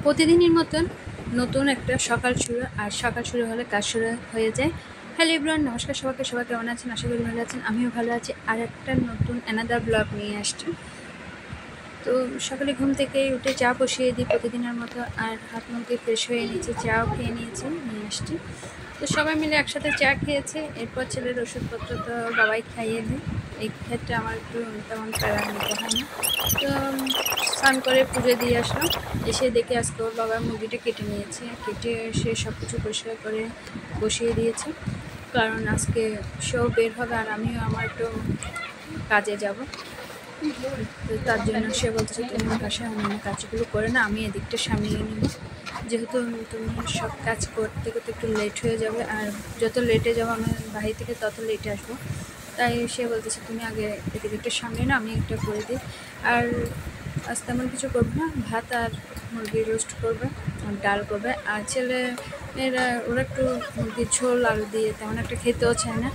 প্রতিদিনের মতন নতুন একটা সকাল শুরু, আর সকাল শুরু হলে কাজ শুরু হয়ে যায়। হ্যালো এভরিওয়ান, নমস্কার সবাইকে। সবাই কেমন আছেন? আশা করি ভালো আছেন, আমিও ভালো আছি। আর একটা নতুন অ্যানাদার ব্লগ নিয়ে আসছি। তো সকালে ঘুম থেকে উঠে চা বসিয়ে দিই প্রতিদিনের মতো, আর হাত মুখ দিয়ে ফ্রেশ হয়ে নিয়েছি, চাও খেয়ে নিয়েছি, নিয়ে আসছি। তো সবাই মিলে একসাথে চা খেয়েছে। এরপর ছেলের ওষুধপত্র তো বাবাই খাইয়ে দেয়, এই ক্ষেত্রে আমার একটু তেমন প্যারা নিতে হয় না। তো স্নান করে পুজো দিয়ে আসলাম। এসে দেখে আজকে ওর বাবা মুরগিটা কেটে নিয়েছে, কেটে সে সব কিছু পরিষ্কার করে বসিয়ে দিয়েছে, কারণ আজকে সেও বের হবে আর আমিও আমার একটু কাজে যাব। তো তার জন্য সে বলছে তুমি বাসায় অন্যান্য কাজগুলো করে না, আমি এদিকটা সামলিয়ে নিব, যেহেতু তুমি সব কাজ করতে করতে একটু লেট হয়ে যাবে, আর যত লেটে যাবো আমি বাহির থেকে তত লেটে আসবো। তাই সে বলতেছে তুমি আগে এদিকে একটু সামনে না, আমি একটা করে দিই। আর আজ তেমন কিছু করবো না, ভাত আর মুরগি রোস্ট করবে, আর ডাল করবে। আর ছেলে মেয়েরা ওরা একটু মুরগির ঝোল আলু দিয়ে তেমন একটা খেতেও চায় না,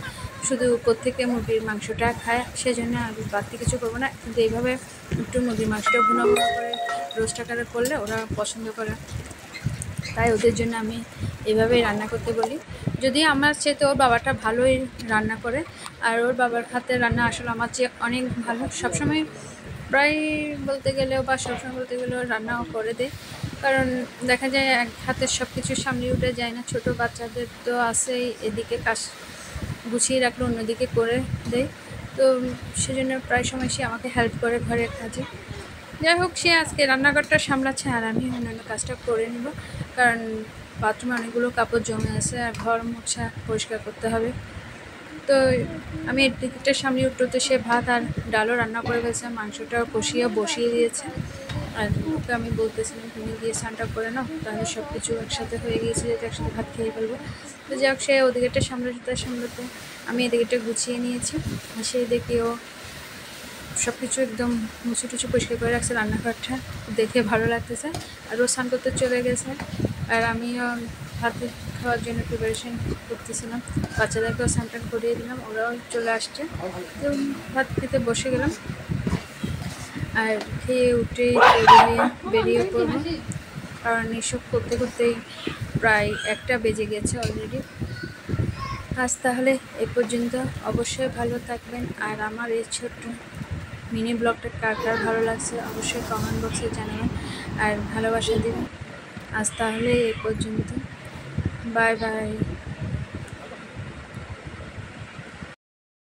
শুধু উপর থেকে মুরগির মাংসটা খায়, সেজন্য আর বাড়তি কিছু করবো না। কিন্তু এইভাবে একটু মুরগির মাংসটা ভুনা ভুনা করে রোস্ট আকারে করলে ওরা পছন্দ করে, তাই ওদের জন্য আমি এভাবেই রান্না করতে বলি। যদি আমার চেয়ে তো ওর বাবাটা ভালোই রান্না করে, আর ওর বাবার হাতের রান্না আসলে আমার চেয়ে অনেক ভালো। সবসময় প্রায় বলতে গেলেও বা সবসময় বলতে গেলেও রান্নাও করে দেয়, কারণ দেখা যায় এক হাতের সব কিছু সামনে উঠে যায় না। ছোটো বাচ্চাদের তো আসেই, এদিকে কাজ গুছিয়ে রাখলে অন্যদিকে করে দেয়। তো সেজন্য প্রায় সময় সে আমাকে হেল্প করে ঘরের কাজে। যাই হোক, সে আজকে রান্নাঘরটা সামলাচ্ছে আর আমি অন্যান্য কাজটা করে নেব, কারণ বাথরুমে অনেকগুলো কাপড় জমে আছে আর ঘর মোছা পরিষ্কার করতে হবে। তো আমি এর দিকটা সামনে উঠতে সে ভাত আর ডালও রান্না করে ফেলছে, মাংসটাও কষিয়ে বসিয়ে দিয়েছে। আর ওকে আমি বলতেছিলাম তুমি গিয়ে স্নানটা করে নাও, তাহলে সব কিছু একসাথে হয়ে গিয়েছে, যেহেতু একসাথে ভাত খেয়ে ফেলবো। তো যাই হোক, সে ওদিকেটা সামলাতে আমি এদিকেটা গুছিয়ে নিয়েছি। আর সেই দেখে ও সব কিছু একদম মুছে টুচু পরিষ্কার করে রাখছে, রান্নাঘরটা দেখে ভালো লাগতেছে। আর ও স্নান করতে চলে গেছে, আর আমিও ভাত খাওয়ার জন্য প্রিপারেশন করতেছিলাম। বাচ্চাদেরকেও স্নান টান করিয়ে দিলাম, ওরাও চলে আসছে। তো ভাত খেতে বসে গেলাম, আর খেয়ে উঠে তৈরি হয়ে বেরিয়ে পড়বো, কারণ এসব করতে করতেই প্রায় 1টা বেজে গেছে অলরেডি। আজ তাহলে এ পর্যন্ত। অবশ্যই ভালো থাকবেন, আর আমার এই ছোট্ট মিনি ব্লগটা কার কার ভালো লাগছে অবশ্যই কমেন্ট বক্সে জানাবেন আর ভালোবাসা দিবেন। আজ তাহলে এ পর্যন্ত, বাই বাই।